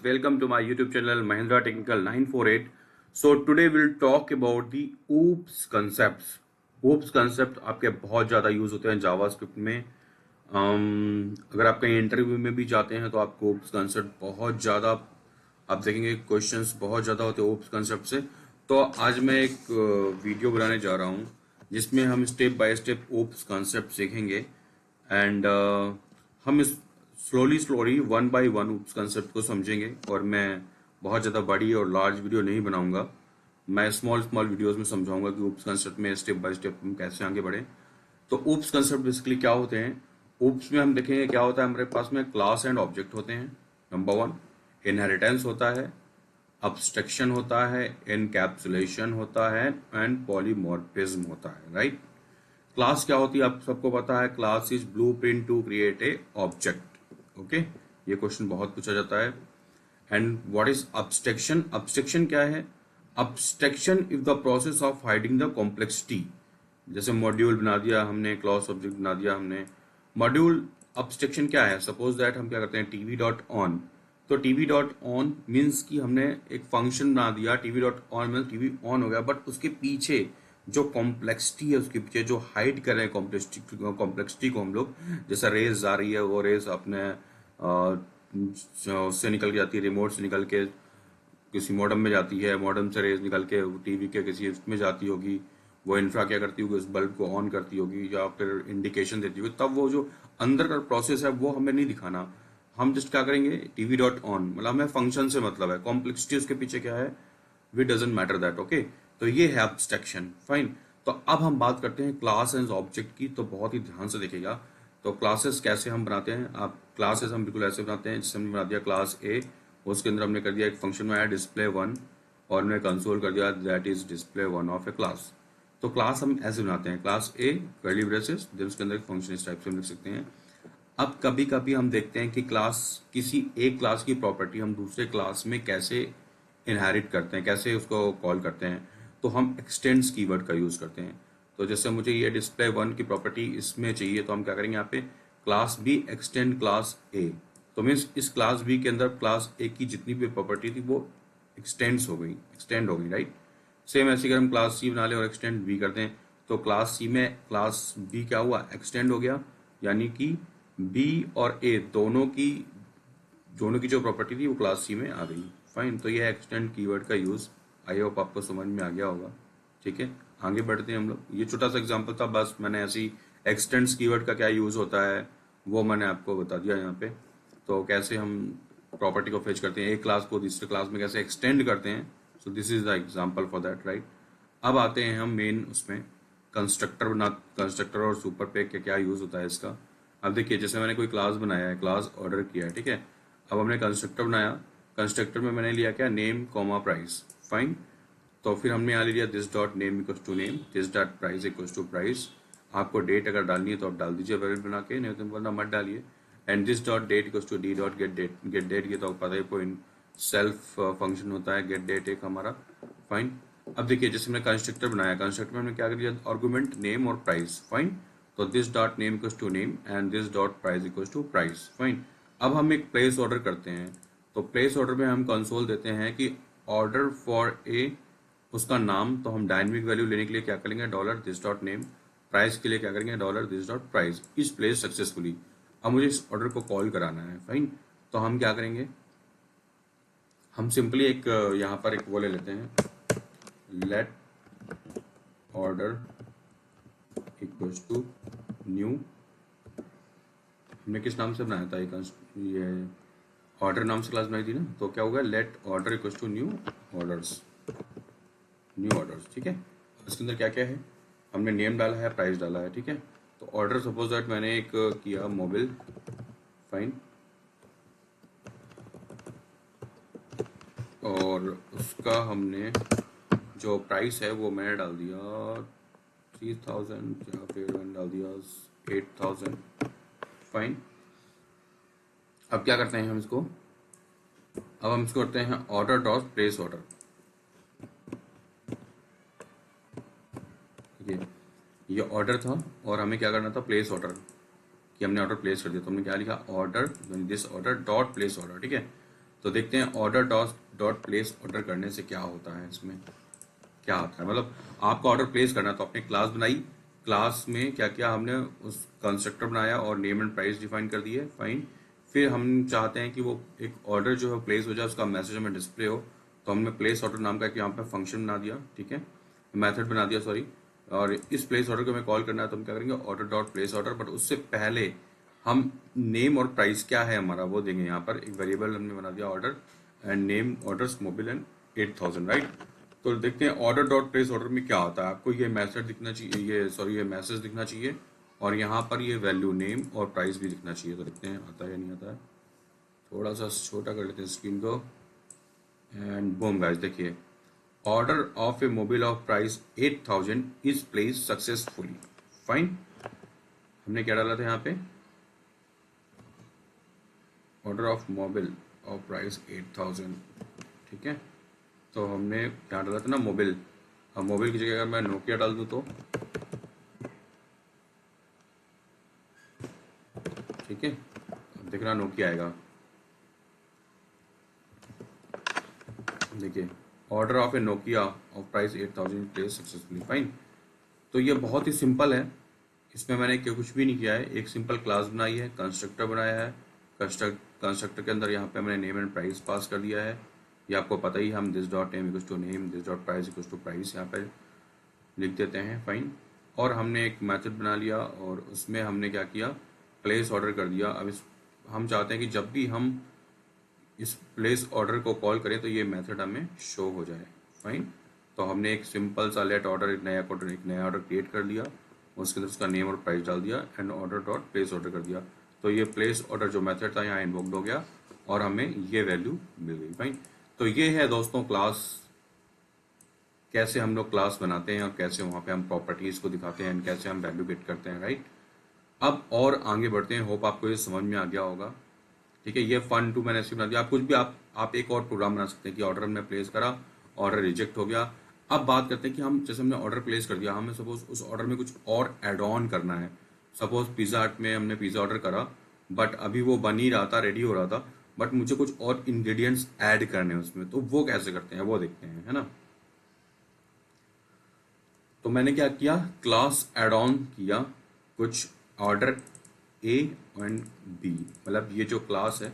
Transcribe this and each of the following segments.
welcome to my YouTube channel Mahindra Technical 948. So today we'll talk about the OOPS concepts. OOPS concept आपके बहुत ज़्यादा use होते हैं JavaScript में। अगर आप कहीं इंटरव्यू में भी जाते हैं तो आपको OOPS कंसेप्ट बहुत ज़्यादा आप देखेंगे, क्वेश्चंस बहुत ज़्यादा होते हैं OOPS कंसेप्ट से। तो आज मैं एक वीडियो बनाने जा रहा हूँ जिसमें हम step by step OOPS concept सीखेंगे एंड हम इस स्लोली वन बाय वन उस कंसेप्ट को समझेंगे। और मैं बहुत ज़्यादा बड़ी और लार्ज वीडियो नहीं बनाऊंगा, मैं स्मॉल वीडियोस में समझाऊंगा कि ऊप्स कंसेप्ट में स्टेप बाय स्टेप हम कैसे आगे बढ़े। तो ऊप्स कंसेप्ट बेसिकली क्या होते हैं? ऊप्स में हम देखेंगे क्या होता है। हमारे पास में क्लास एंड ऑब्जेक्ट होते हैं। नंबर वन, इनहेरिटेंस होता है, अब्स्ट्रक्शन होता है, एनकैप्सुलेशन होता है एंड पॉलीमॉर्फिज्म होता है। राइट। क्लास क्या होती है आप सबको पता है। Class is blueprint to create a object. Okay, ये क्वेश्चन बहुत पूछा जाता है। And what is abstraction? Abstraction क्या है? Abstraction is the process of hiding the complexity. जैसे मॉड्यूल बना दिया हमने, क्लास ऑब्जेक्ट बना दिया हमने, मॉड्यूल। अब्स्ट्रक्शन क्या है? सपोज दैट हम क्या करते हैं, टीवी डॉट ऑन। तो टीवी डॉट ऑन मीन्स कि हमने एक फंक्शन बना दिया, TV dot on means TV on हो गया, बट उसके पीछे जो कॉम्प्लेक्सिटी है, उसके पीछे जो हाइड कर रहे हैं कॉम्प्लेक्सिटी को हम लोग, जैसा रेस जा रही है वो रेस अपने उससे निकल के जाती है, रिमोट से निकल के किसी मॉडम में जाती है, मॉडम से रेस निकल के टीवी के किसी उसमें जाती होगी, वो इंफ्रा क्या करती होगी, उस बल्ब को ऑन करती होगी या फिर इंडिकेशन देती होगी। तब वो जो अंदर का प्रोसेस है वो हमें नहीं दिखाना, हम जस्ट क्या करेंगे, टीवी डॉट ऑन, मतलब हमें फंक्शन से मतलब है, कॉम्प्लेक्सिटी उसके पीछे क्या है, we doesn't matter that. Okay, तो ये है एब्स्ट्रक्शन। फाइन। तो अब हम बात करते हैं क्लास एंड ऑब्जेक्ट की, तो बहुत ही ध्यान से देखिएगा। तो क्लासेस कैसे हम बनाते हैं, आप क्लासेस हम बिल्कुल ऐसे बनाते हैं जैसे हमने बना दिया क्लास ए, उसके अंदर हमने कर दिया एक फंक्शन में डिस्प्ले वन, और हमने कंसोल कर दिया that is display one of a class. तो क्लास हम ऐसे बनाते हैं, class a curly braces, then उसके अंदर फंक्शन इस टाइप से हम लिख सकते हैं। अब कभी कभी हम देखते हैं कि क्लास, किसी एक क्लास की प्रॉपर्टी हम दूसरे क्लास में कैसे इनहेरिट करते हैं, कैसे उसको कॉल करते हैं। तो हम एक्सटेंड्स कीवर्ड का यूज़ करते हैं। तो जैसे मुझे ये डिस्प्ले वन की प्रॉपर्टी इसमें चाहिए, तो हम क्या करेंगे, यहाँ पे क्लास बी एक्सटेंड क्लास ए। तो मीन्स इस क्लास बी के अंदर क्लास ए की जितनी भी प्रॉपर्टी थी वो एक्सटेंड हो गई। राइट। सेम ऐसे अगर हम क्लास सी बना लें और एक्सटेंड बी कर दें, तो क्लास सी में क्लास बी क्या हुआ, एक्सटेंड हो गया, यानी कि बी और ए दोनों की जो प्रॉपर्टी थी वो क्लास सी में आ गई। फाइन। तो ये एक्सटेंड कीवर्ड का यूज़, आई होप आपको समझ में आ गया होगा। ठीक है, आगे बढ़ते हैं हम लोग। ये छोटा सा एग्जांपल था, बस मैंने ऐसी एक्सटेंड्स कीवर्ड का क्या यूज़ होता है वो मैंने आपको बता दिया यहाँ पे। तो कैसे हम प्रॉपर्टी को फेच करते हैं, एक क्लास को दूसरे क्लास में कैसे एक्सटेंड करते हैं। So this is the example for that. Right. अब आते हैं हम मेन उसमें, कंस्ट्रक्टर और सुपर पे का क्या यूज़ होता है इसका। अब देखिए, जैसे मैंने कोई क्लास बनाया है, क्लास ऑर्डर किया है, ठीक है। अब हमने कंस्ट्रक्टर बनाया, कंस्ट्रक्टर में मैंने लिया क्या, नेम कॉमा प्राइस। फाइन। तो फिर हमने यहाँ ले लिया this dot name equals to name, this dot price equals to price. आपको डेट अगर डालनी है तो आप डाल दीजिए वेरिएबल बना के, नहीं तो वरना मत डालिए। And this dot date equals to D dot get date. Get date ये तो पता है, पॉइंट सेल्फ फंक्शन होता है गेट डेट एक हमारा। फाइन। अब देखिए, जैसे हमने कंस्ट्रक्टर बनाया, कंस्ट्रक्टर में हमने क्या कर दिया, आर्गुमेंट नेम और प्राइस। फाइन। तो this dot name equals to name and this dot price equals to price. Fine. अब हम एक प्लेस ऑर्डर करते हैं, तो प्लेस ऑर्डर में हम कंसोल देते हैं कि ऑर्डर फॉर ए, उसका नाम, तो हम डायनेमिक वैल्यू लेने के लिए क्या करेंगे, dollar this dot name. Price के लिए क्या करेंगे, dollar this dot price is place successfully. अब मुझे इस ऑर्डर को कॉल कराना है। फाइन। तो हम क्या करेंगे, हम सिंपली एक यहाँ पर एक वो ले लेते हैं, let order equals to new. हमने किस नाम से बनाया था, ये ऑर्डर नाम से क्लास बनाई थी ना, तो क्या होगा, let order equals to new orders, new orders. ठीक है। इसके अंदर क्या क्या है, हमने नेम डाला है, प्राइस डाला है। ठीक है। तो ऑर्डर सपोज दैट मैंने एक किया मोबाइल। फाइन। और उसका हमने जो प्राइस है वो मैंने डाल दिया 3000, या फिर मैंने डाल दिया 8000। फाइन। अब क्या करते हैं हम इसको, अब हम इसको करते हैं ऑर्डर डॉट प्लेस ऑर्डर। ठीक है, ये ऑर्डर था और हमें क्या करना था, प्लेस ऑर्डर, कि हमने ऑर्डर प्लेस कर दिया। तो हमने क्या लिखा, order this order dot place order. ठीक है। तो देखते हैं order dot dot place order करने से क्या होता है, इसमें क्या होता है। मतलब आपको ऑर्डर प्लेस करना, तो आपने क्लास बनाई, क्लास में क्या किया हमने, उस कंस्ट्रक्टर बनाया और नेम एंड प्राइस डिफाइन कर दिए, फाइन। फिर हम चाहते हैं कि वो एक ऑर्डर जो है प्लेस हो जाए, उसका मैसेज हमें डिस्प्ले हो, तो हमने प्लेस ऑर्डर नाम का यहाँ पे फंक्शन बना दिया, ठीक है, मेथड बना दिया सॉरी। और इस प्लेस ऑर्डर को हमें कॉल करना है, तो हम क्या करेंगे, order dot place order, but उससे पहले हम नेम और प्राइस क्या है हमारा वो देंगे। यहाँ पर एक वेरिएबल हमने बना दिया order and name, orders mobile and 8000, right. तो देखते हैं ऑर्डर डॉट प्लेस ऑर्डर में क्या होता है। आपको ये मैसेज दिखना चाहिए, ये मैसेज दिखना चाहिए, और यहाँ पर ये वैल्यू नेम और प्राइस भी दिखना चाहिए। तो देखते हैं आता है या नहीं आता है। थोड़ा सा छोटा कर लेते हैं स्क्रीन को एंड बूम गाइस, देखिए order of A mobile of price 8000 is place successfully, fine. हमने क्या डाला था यहाँ पे, order of mobile of price 8000, ठीक है। तो हमने क्या डाला था ना, मोबाइल। अब मोबाइल की जगह अगर मैं नोकिया डाल दूँ तो ठीक है, अब देखना नोकिया आएगा। देखिए order of A Nokia of price 8000 place successfully, fine. तो ये बहुत ही सिंपल है, इसमें मैंने कुछ भी नहीं किया है, एक सिंपल क्लास बनाई है, कंस्ट्रक्टर बनाया है, कंस्ट्रक्टर के अंदर यहाँ पे मैंने नेम एंड प्राइस पास कर दिया है। ये आपको पता ही, हम this dot name equals to name, this dot price equals to price यहाँ पे लिख देते हैं, फाइन। और हमने एक मेथड बना लिया और उसमें हमने क्या किया, प्लेस ऑर्डर कर दिया। अब इस हम चाहते हैं कि जब भी हम इस प्लेस ऑर्डर को कॉल करें तो ये मेथड हमें शो हो जाए, फाइन। तो हमने एक सिंपल सा लेट ऑर्डर, एक नया ऑर्डर क्रिएट कर लिया, उसके अंदर उसका नेम और प्राइस डाल दिया and order dot place order कर दिया। तो ये प्लेस ऑर्डर जो मेथड था यहाँ इन्वोक्ड हो गया और हमें ये वैल्यू मिल गई, फाइन। तो ये है दोस्तों क्लास, कैसे हम लोग क्लास बनाते हैं और कैसे वहाँ पे हम प्रॉपर्टीज को दिखाते हैं एंड कैसे हम वैल्यू गेट करते हैं, राइट। अब और आगे बढ़ते हैं, होप आपको ये समझ में आ गया होगा, ठीक है। ये फन टू मैंने ऐसे बना दिया, आप कुछ भी आप एक और प्रोग्राम बना सकते हैं कि ऑर्डर हमने प्लेस करा, ऑर्डर रिजेक्ट हो गया। अब बात करते हैं कि हम जैसे हमने ऑर्डर प्लेस कर दिया, हमें सपोज उस ऑर्डर में कुछ और एड ऑन करना है। सपोज पिज़्ज़ा हट में हमने पिज़्ज़ा ऑर्डर करा, बट अभी वो बन ही रहा था, रेडी हो रहा था, बट मुझे कुछ और इंग्रेडिएंट्स ऐड करने हैं उसमें, तो वो कैसे करते हैं वो देखते हैं, है ना। तो मैंने क्या किया, क्लास एड ऑन किया कुछ ऑर्डर ए एंड बी, मतलब ये जो क्लास है,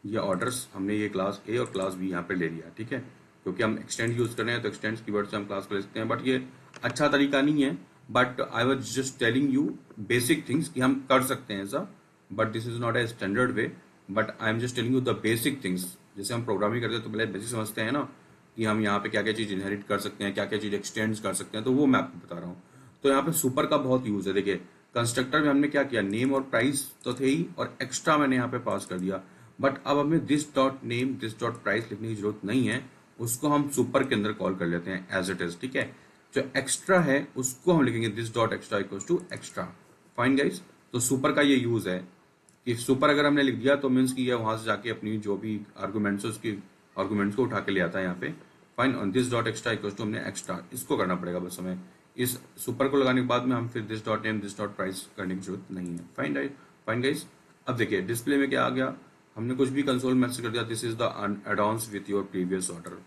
ये ऑर्डर्स हमने ये क्लास ए और क्लास बी यहाँ पे ले लिया, ठीक है। क्योंकि हम एक्सटेंड यूज कर रहे हैं तो एक्सटेंड कीवर्ड से हम क्लास को ले सकते हैं, बट ये अच्छा तरीका नहीं है। But I was just telling you basic things कि हम कर सकते हैं ऐसा, but this is not a standard way, but I am just telling you the basic things. जैसे हम प्रोग्रामिंग करते हैं तो पहले बेसिक समझते हैं ना, कि हम यहाँ पे क्या क्या चीज़ इनहेरिट कर सकते हैं, क्या क्या चीज़ एक्सटेंड कर सकते हैं, तो वो मैं आपको बता रहा हूँ। तो यहाँ पे सुपर का बहुत यूज है। देखिए कंस्ट्रक्टर में हमने क्या किया, नेम और प्राइस तो थे ही, और एक्स्ट्रा मैंने यहाँ पे पास कर दिया, बट अब हमें this dot name this dot price लिखने की जरूरत नहीं है, उसको हम सुपर के अंदर कॉल कर लेते हैं एज इट इज, ठीक है। जो एक्स्ट्रा है उसको हम लिखेंगे this dot extra equals to extra, fine guys. तो सुपर का ये यूज है कि सुपर अगर हमने लिख दिया तो मीन्स कि ये वहां से जाके अपनी जो भी आर्गूमेंट्स उसकी आर्गूमेंट्स को उठा के ले आता है यहाँ पे, fine. On this dot extra equals to हमने एक्स्ट्रा इसको करना पड़ेगा, बस हमें इस सुपर को लगाने के बाद में हम फिर this dot name this dot price करने की जरूरत नहीं है, फाइन राइट, फाइन गाइस। अब देखिए डिस्प्ले में क्या आ गया, हमने कुछ भी कंसोल मैसेज कर दिया, this is the add ons with your previous order.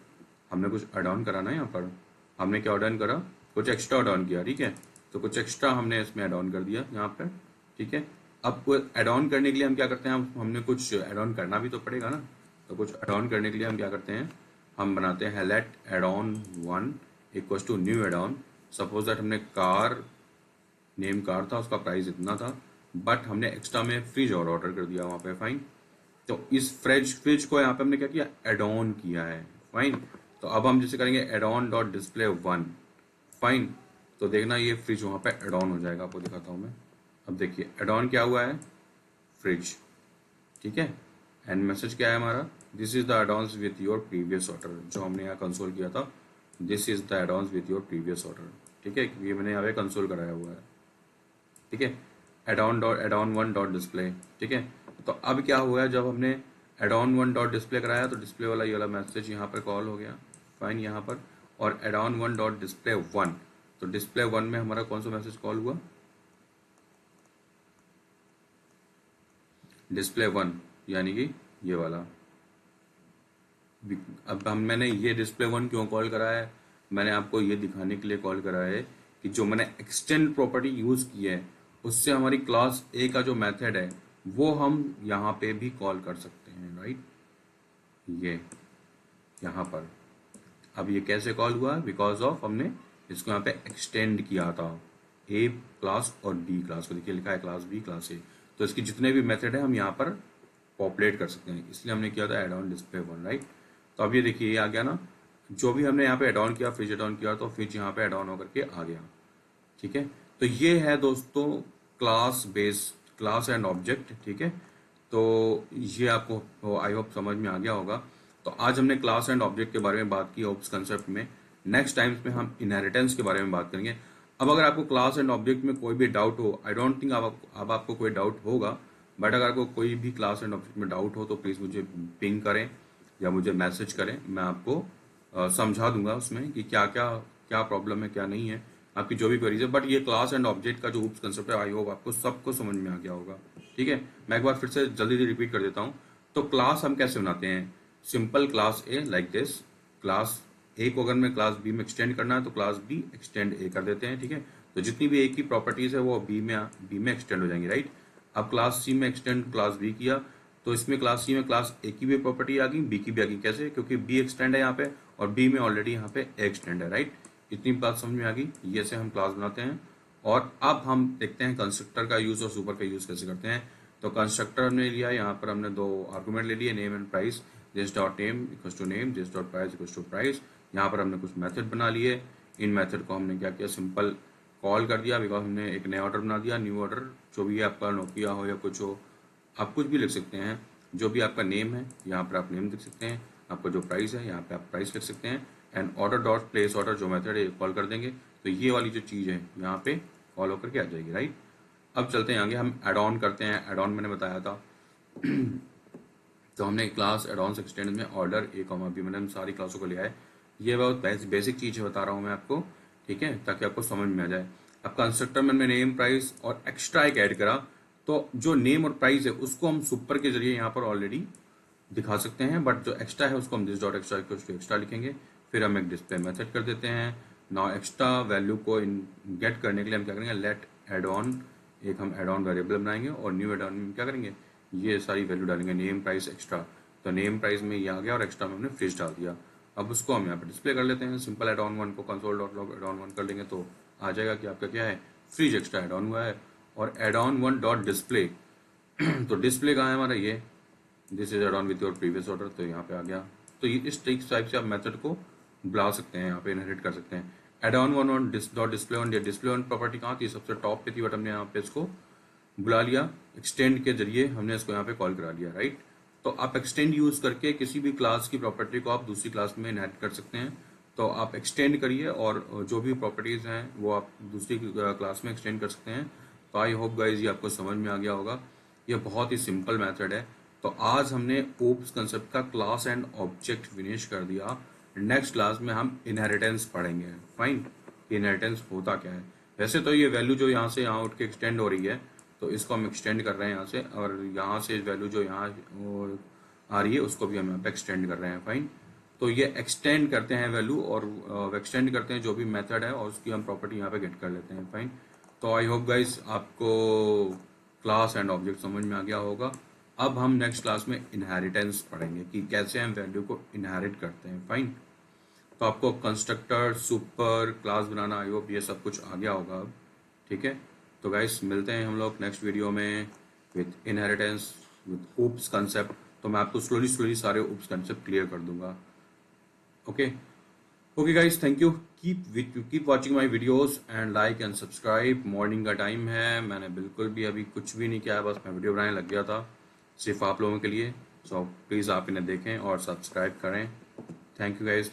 हमने कुछ एड ऑन करा ना, यहाँ पर हमने क्या एड ऑन करा, कुछ एक्स्ट्रा एड ऑन किया, ठीक है। तो कुछ एक्स्ट्रा हमने इसमें एड ऑन कर दिया यहाँ पर, ठीक है। अब एड ऑन करने के लिए हम क्या करते हैं, हमने कुछ एड ऑन करना भी तो पड़ेगा ना। तो कुछ एड ऑन करने के लिए हम क्या करते हैं, हम बनाते हैं let add on one equals to new add on. Suppose that हमने कार, नेम कार था, उसका प्राइस इतना था, बट हमने एक्स्ट्रा में फ्रिज और ऑर्डर कर दिया वहाँ पे, फाइन। तो इस फ्रिज को यहाँ पे हमने क्या किया, एड ऑन किया है, फाइन। तो अब हम जैसे करेंगे add on dot display one, fine. तो देखना ये फ्रिज वहाँ पे एड ऑन हो जाएगा, आपको दिखाता हूँ मैं। अब देखिए एड ऑन क्या हुआ है, फ्रिज, ठीक है। एंड मैसेज क्या है हमारा, this is the add ons with your previous order, जो हमने यहाँ कंसोल किया था, this is the add ons with your previous order, ठीक है। ये मैंने यहाँ पे कंसोल कराया हुआ है, ठीक है। Add on one dot display, ठीक है। तो अब क्या हुआ है, जब हमने add on one dot display कराया तो डिस्प्ले वाला ये वाला मैसेज यहाँ पर कॉल हो गया, फाइन यहाँ पर। और add on one dot display one, तो डिस्प्ले वन में हमारा कौन सा मैसेज कॉल हुआ, डिस्प्ले वन, यानी कि ये वाला, अब मैंने ये डिस्प्ले वन क्यों कॉल करा है, मैंने आपको ये दिखाने के लिए कॉल करा है कि जो मैंने एक्सटेंड प्रॉपर्टी यूज की है उससे हमारी क्लास ए का जो मेथड है वो हम यहाँ पे भी कॉल कर सकते हैं, राइट। ये यहाँ पर अब ये कैसे कॉल हुआ, बिकॉज ऑफ हमने इसको यहाँ पे एक्सटेंड किया था ए क्लास और बी क्लास को। देखिए लिखा है क्लास बी क्लास ए, तो इसकी जितने भी मेथड है हम यहाँ पर पॉपुलेट कर सकते हैं, इसलिए हमने किया था add on display one, right. तो अब ये देखिए ये आ गया ना, जो भी हमने यहाँ पे एड ऑन किया, फ्रिज एड ऑन किया तो फ्रिज यहाँ पे एड ऑन होकर के आ गया, ठीक है। तो ये है दोस्तों class based, class and object, ठीक है। तो ये आपको आई होप समझ में आ गया होगा। तो आज हमने क्लास एंड ऑब्जेक्ट के बारे में बात की ओप्स कंसेप्ट में। नेक्स्ट टाइम्स में हम इनहेरिटेंस के बारे में बात करेंगे। अब अगर आपको क्लास एंड ऑब्जेक्ट में कोई भी डाउट हो, आई डोंट थिंक अब आपको कोई डाउट होगा, बट अगर आपको कोई भी क्लास एंड ऑब्जेक्ट में डाउट हो तो प्लीज़ मुझे पिंग करें या मुझे मैसेज करें, मैं आपको समझा दूंगा उसमें कि क्या क्या क्या प्रॉब्लम है क्या नहीं है, आपकी जो भी क्वेरीज है। बट ये क्लास एंड ऑब्जेक्ट का जो ऊप्स कंसेप्ट है आई होप आपको सबको समझ में आ गया होगा, ठीक है। मैं एक बार फिर से जल्दी रिपीट कर देता हूँ। तो क्लास हम कैसे बनाते हैं, simple class A like this, class ए को अगर मैं क्लास बी में एक्सटेंड करना है तो क्लास बी एक्सटेंड ए कर देते हैं, ठीक है। तो जितनी भी ए की प्रॉपर्टीज है वो बी में एक्सटेंड हो जाएंगी, राइट। अब क्लास सी में एक्सटेंड क्लास बी किया तो इसमें क्लास सी में क्लास ए की भी प्रॉपर्टी आ गई, बी की भी आ गई। कैसे, क्योंकि बी एक्सटेंड है यहाँ पे और बी में ऑलरेडी यहाँ पे ए एक्सटेंड है, राइट। इतनी बात समझ में आ गई, ये से हम क्लास बनाते हैं। और अब हम देखते हैं कंस्ट्रक्टर का यूज और सुपर का यूज कैसे करते हैं। तो कंस्ट्रक्टर हमने लिया, यहाँ पर हमने दो आर्गूमेंट ले लिए, name and price. This dot name equals to name, this dot price equals to price. यहाँ पर हमने कुछ मेथड बना लिए, इन मेथड को हमने क्या किया, सिंपल कॉल कर दिया, बिकॉज हमने एक नया ऑर्डर बना दिया। न्यू ऑर्डर जो भी आपका नोकिया हो या कुछ हो, आप कुछ भी लिख सकते हैं। जो भी आपका नेम है यहाँ पर आप नेम लिख सकते हैं, आपका जो प्राइस है यहाँ पे आप प्राइस लिख सकते हैं। And order dot place order जो मेथड है कॉल कर देंगे, तो ये वाली जो चीज़ है यहाँ पे कॉल होकर के आ जाएगी, राइट। अब चलते हैं आगे, हम एड ऑन करते हैं। एड ऑन मैंने बताया था तो हमने क्लास एड ऑन एक्सटेंड में ऑर्डर ए कॉमा बी, मैंने सारी क्लासों को लिया है। ये बहुत बेसिक चीज़ है, बता रहा हूँ मैं आपको, ठीक है, ताकि आपको समझ में आ जाए। अब कंस्ट्रक्टर में मैंने नेम प्राइस और एक्स्ट्रा एक ऐड करा, तो जो नेम और प्राइस है उसको हम सुपर के जरिए यहाँ पर ऑलरेडी दिखा सकते हैं, बट जो एक्स्ट्रा है उसको हम this dot extra equals to extra लिखेंगे। फिर हम एक डिस्प्ले मेथड कर देते हैं। नाउ एक्स्ट्रा वैल्यू को गेट करने के लिए हम क्या करेंगे, लेट एड ऑन, एक हम एड ऑन वेरिएबल बनाएंगे और न्यू एड ऑन में क्या करेंगे, ये सारी वैल्यू डालेंगे, नेम प्राइस एक्स्ट्रा। तो नेम प्राइस में ये आ गया और एक्स्ट्रा में हमने फ्रिज डाल दिया। अब उसको हम यहाँ पे डिस्प्ले कर लेते हैं। सिंपल एड ऑन वन को console dot log add on one कर लेंगे तो आ जाएगा कि आपका क्या है, फ्रिज एक्स्ट्रा एड ऑन हुआ है। और add on one dot display तो डिस्प्ले कहाँ है हमारा, ये this is add on with your previous order, तो यहाँ पे आ गया। तो ये इस टाइप से आप मेथड को बुला सकते हैं, यहाँ पे इनहेरिट कर सकते हैं। Add on one on dot display on, display on property कहाँ थी, सबसे टॉप पे थी, बट हमने यहाँ पे इसको बुला लिया एक्सटेंड के जरिए, हमने इसको यहाँ पे कॉल करा लिया, राइट। तो आप एक्सटेंड यूज करके किसी भी क्लास की प्रॉपर्टी को आप दूसरी क्लास में इनहेरिट कर सकते हैं। तो आप एक्सटेंड करिए और जो भी प्रॉपर्टीज हैं वो आप दूसरी क्लास में एक्सटेंड कर सकते हैं। तो आई होप गाइज ये आपको समझ में आ गया होगा, ये बहुत ही सिंपल मेथड है। तो आज हमने ओप्स कंसेप्ट का क्लास एंड ऑब्जेक्ट फिनिश कर दिया। नेक्स्ट क्लास में हम इनहेरिटेंस पढ़ेंगे, फाइन, इनहेरिटेंस होता क्या है। वैसे तो ये वैल्यू जो यहाँ से यहाँ उठ के एक्सटेंड हो रही है तो इसको हम एक्सटेंड कर रहे हैं यहाँ से, और यहाँ से वैल्यू जो यहाँ आ रही है उसको भी हम यहाँ पे एक्सटेंड कर रहे हैं, फाइन। तो ये एक्सटेंड करते हैं वैल्यू और एक्सटेंड करते हैं जो भी मेथड है और उसकी हम प्रॉपर्टी यहाँ पे गेट कर लेते हैं, फाइन। तो आई होप गाइज आपको क्लास एंड ऑब्जेक्ट समझ में आ गया होगा। अब हम नेक्स्ट क्लास में इनहेरिटेंस पढ़ेंगे कि कैसे हम वैल्यू को इनहेरिट करते हैं, फाइन। तो आपको constructor, super, class banana, I hope ये सब कुछ आ गया होगा अब, ठीक है। तो गाइस मिलते हैं हम लोग नेक्स्ट वीडियो में with inheritance, with OOPs concept. तो मैं आपको स्लोली सारे ओप्स कंसेप्ट क्लियर कर दूंगा, okay. Okay guys, thank you, keep watching my videos and like and subscribe. Morning का टाइम है, मैंने बिल्कुल भी अभी कुछ भी नहीं किया है, बस मैं वीडियो बनाने लग गया था सिर्फ आप लोगों के लिए। सो प्लीज़ आप इन्हें देखें और सब्सक्राइब करें। Thank you guys.